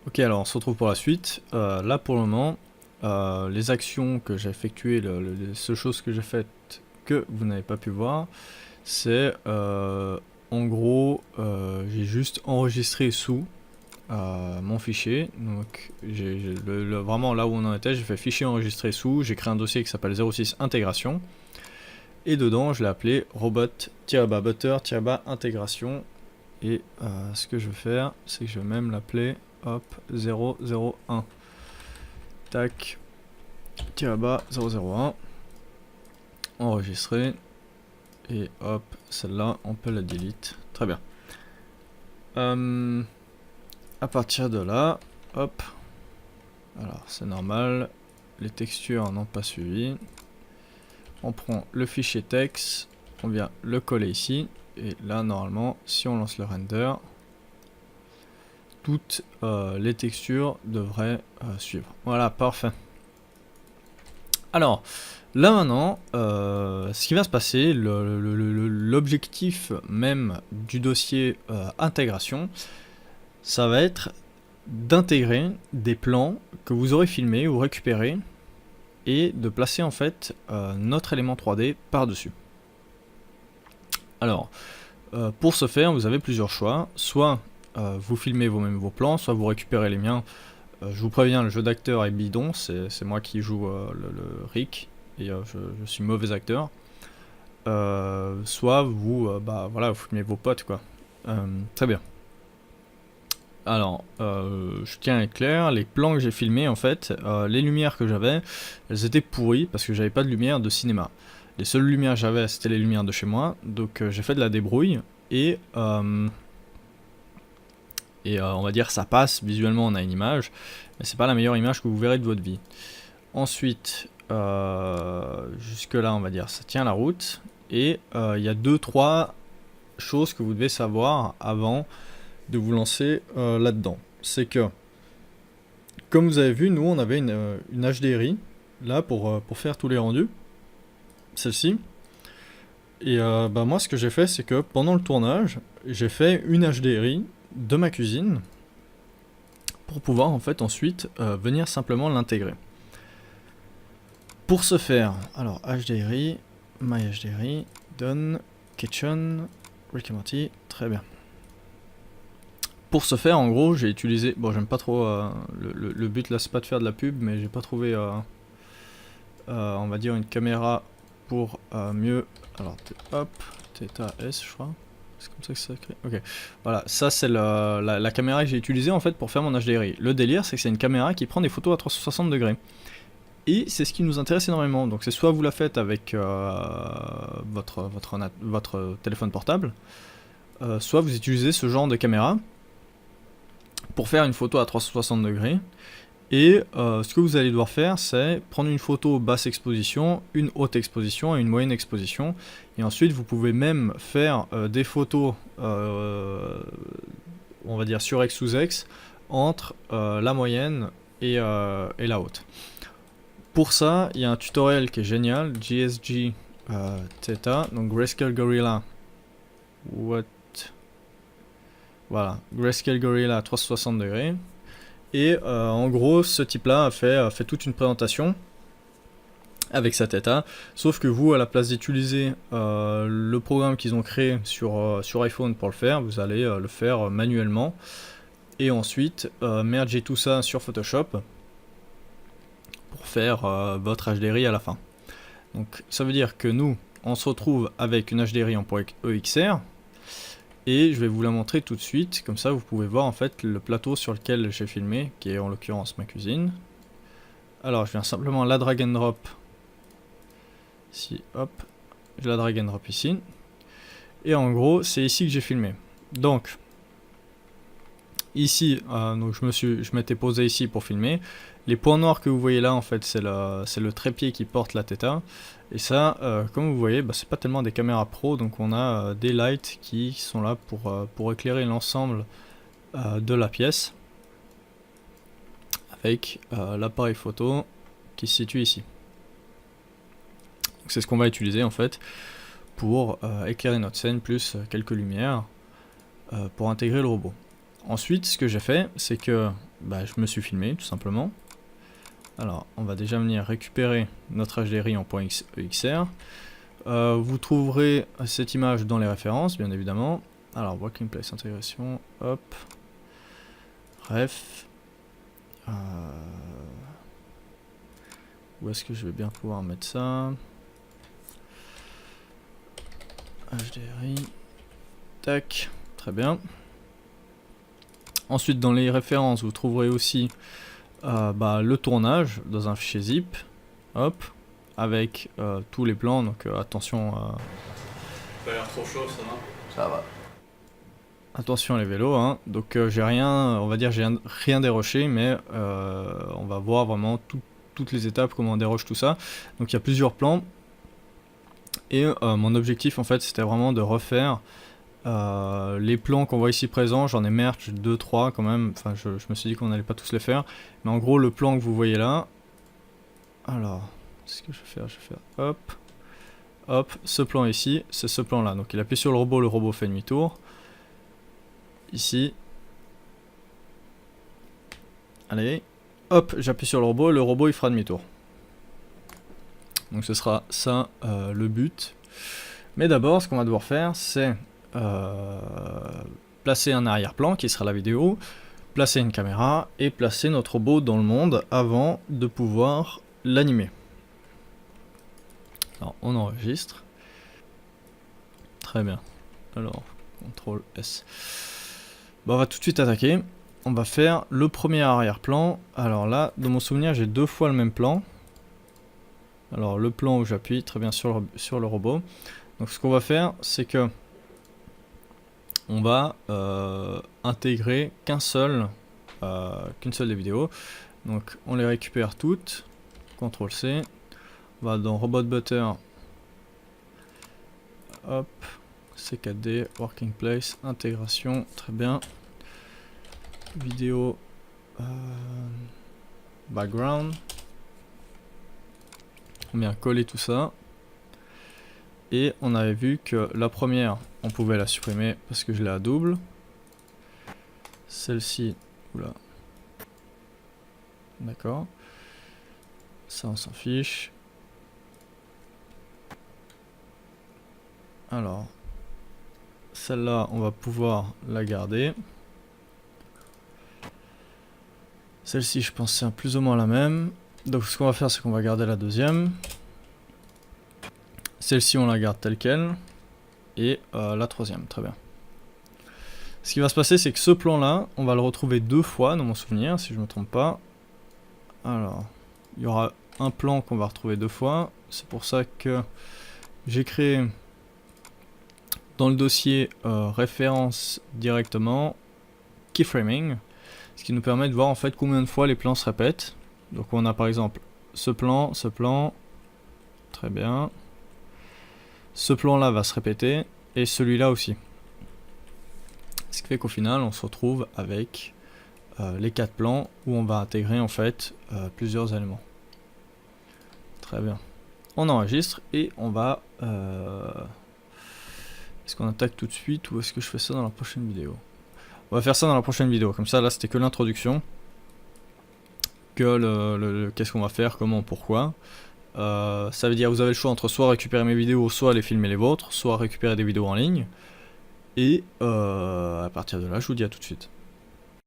Ok, alors on se retrouve pour la suite. Là pour le moment, les actions que j'ai effectuées, les seules choses que j'ai faites que vous n'avez pas pu voir, c'est en gros, j'ai juste enregistré sous mon fichier. Donc vraiment là où on en était, j'ai fait fichier enregistré sous, j'ai créé un dossier qui s'appelle 06 intégration. Et dedans, je l'ai appelé robot-butter-intégration. Et ce que je vais faire, c'est que je vais même l'appeler hop 001. Tac, tiré bas 001. Enregistrer. Et hop, celle-là, on peut la delete. Très bien. À partir de là, hop. Alors, c'est normal. Les textures n'ont pas suivi. On prend le fichier texte. On vient le coller ici. Et là, normalement, si on lance le render, toutes les textures devraient suivre. Voilà, parfait. Alors, là maintenant, ce qui va se passer, l'objectif même du dossier intégration, ça va être d'intégrer des plans que vous aurez filmés ou récupérés et de placer en fait notre élément 3D par-dessus. Alors, pour ce faire, vous avez plusieurs choix. Soit vous filmez vous-même vos plans, soit vous récupérez les miens. Je vous préviens, le jeu d'acteur est bidon, c'est moi qui joue le Rick, et je suis mauvais acteur. Soit vous, voilà, vous filmez vos potes, quoi. Très bien. Alors, je tiens à être clair, les plans que j'ai filmés, en fait, les lumières que j'avais, elles étaient pourries parce que j'avais pas de lumière de cinéma. Les seules lumières que j'avais, c'était les lumières de chez moi, donc j'ai fait de la débrouille, et on va dire ça passe, visuellement on a une image, mais c'est pas la meilleure image que vous verrez de votre vie. Ensuite, jusque là on va dire ça tient la route, et il y a 2-3 choses que vous devez savoir avant de vous lancer là-dedans. C'est que, comme vous avez vu, nous on avait une HDRI là pour faire tous les rendus, celle-ci. Et moi ce que j'ai fait, c'est que pendant le tournage, j'ai fait une HDRI de ma cuisine pour pouvoir en fait ensuite venir simplement l'intégrer. Pour ce faire, alors HDRI, my HDRI, done, kitchen, Rick and Morty, très bien. Pour ce faire, en gros, j'ai utilisé, bon j'aime pas trop, le but là c'est pas de faire de la pub, mais j'ai pas trouvé, on va dire une caméra pour mieux, alors hop, Theta S je crois. C'est comme ça que ça crée. Ok, voilà, ça c'est la caméra que j'ai utilisée en fait pour faire mon HDRI. Le délire, c'est que c'est une caméra qui prend des photos à 360 degrés. Et c'est ce qui nous intéresse énormément. Donc c'est soit vous la faites avec votre téléphone portable, soit vous utilisez ce genre de caméra pour faire une photo à 360 degrés. Et ce que vous allez devoir faire, c'est prendre une photo basse exposition, une haute exposition et une moyenne exposition. Et ensuite, vous pouvez même faire des photos, on va dire sur X sous X, entre la moyenne et la haute. Pour ça, il y a un tutoriel qui est génial, GSG Theta, donc Grayscale Gorilla. Voilà, Grayscale Gorilla 360 degrés. Et en gros, ce type-là a fait toute une présentation avec sa Theta, sauf que vous, à la place d'utiliser le programme qu'ils ont créé sur iPhone pour le faire, vous allez le faire manuellement, et ensuite merger tout ça sur Photoshop pour faire votre HDRI à la fin. Donc ça veut dire que nous, on se retrouve avec une HDRI en .exr, et je vais vous la montrer tout de suite, comme ça vous pouvez voir en fait le plateau sur lequel j'ai filmé, qui est en l'occurrence ma cuisine. Alors je viens simplement la drag and drop ici, hop, je la drag and drop ici, et en gros c'est ici que j'ai filmé. Donc ici, donc je m'étais posé ici pour filmer. Les points noirs que vous voyez là, en fait, c'est le trépied qui porte la Theta. Et ça, comme vous voyez, c'est pas tellement des caméras pro, donc on a des lights qui sont là pour éclairer l'ensemble de la pièce, avec l'appareil photo qui se situe ici. C'est ce qu'on va utiliser en fait pour éclairer notre scène, plus quelques lumières pour intégrer le robot. Ensuite, ce que j'ai fait, c'est que bah, je me suis filmé tout simplement. Alors on va déjà venir récupérer notre HDRI en .xr. Vous trouverez cette image dans les références bien évidemment. Alors working place intégration, hop, bref. Où est-ce que je vais bien pouvoir mettre ça? HDRI, tac, très bien. Ensuite dans les références vous trouverez aussi le tournage dans un fichier zip, hop, avec tous les plans, donc attention. Pas l'air trop chaud ça, non? Ça va. Attention les vélos, hein. Donc j'ai rien, on va dire j'ai rien déroché, mais on va voir vraiment toutes les étapes, comment on déroche tout ça. Donc il y a plusieurs plans, et mon objectif en fait c'était vraiment de refaire les plans qu'on voit ici présents. J'en ai merge 2-3 quand même, enfin je me suis dit qu'on n'allait pas tous les faire, mais en gros le plan que vous voyez là, alors qu'est-ce que je vais faire, hop, hop, ce plan ici, c'est ce plan là, donc il appuie sur le robot fait demi-tour, ici, allez, hop, j'appuie sur le robot il fera demi-tour. Donc ce sera ça le but. Mais d'abord ce qu'on va devoir faire c'est placer un arrière-plan qui sera la vidéo, placer une caméra et placer notre robot dans le monde avant de pouvoir l'animer. Alors on enregistre. Très bien. Alors, CTRL S. Bon, on va tout de suite attaquer. On va faire le premier arrière-plan. Alors là, dans mon souvenir, j'ai 2 fois le même plan. Alors le plan où j'appuie très bien sur le robot. Donc ce qu'on va faire, c'est que on va intégrer qu'une seule des vidéos. Donc on les récupère toutes. CTRL C. On va dans Robot Butter. Hop. C4D, Working Place, intégration, très bien. Vidéo, background. On vient coller tout ça. Et on avait vu que la première, on pouvait la supprimer parce que je l'ai à double. Celle-ci, oula. D'accord. Ça, on s'en fiche. Alors, celle-là, on va pouvoir la garder. Celle-ci, je pense c'est plus ou moins la même. Donc ce qu'on va faire, c'est qu'on va garder la deuxième. Celle-ci, on la garde telle quelle. Et la troisième, très bien. Ce qui va se passer, c'est que ce plan-là, on va le retrouver 2 fois dans mon souvenir, si je ne me trompe pas. Alors, il y aura un plan qu'on va retrouver 2 fois. C'est pour ça que j'ai créé dans le dossier référence directement keyframing, ce qui nous permet de voir en fait combien de fois les plans se répètent. Donc on a par exemple ce plan, très bien. Ce plan là va se répéter et celui-là aussi. Ce qui fait qu'au final on se retrouve avec les 4 plans où on va intégrer en fait plusieurs éléments. Très bien. On enregistre et on va... Est-ce qu'on attaque tout de suite ou est-ce que je fais ça dans la prochaine vidéo? On va faire ça dans la prochaine vidéo. Comme ça, là, c'était que l'introduction. Que qu'est-ce qu'on va faire, comment, pourquoi. Ça veut dire que vous avez le choix entre soit récupérer mes vidéos, soit les filmer les vôtres, soit récupérer des vidéos en ligne. Et à partir de là, je vous dis à tout de suite.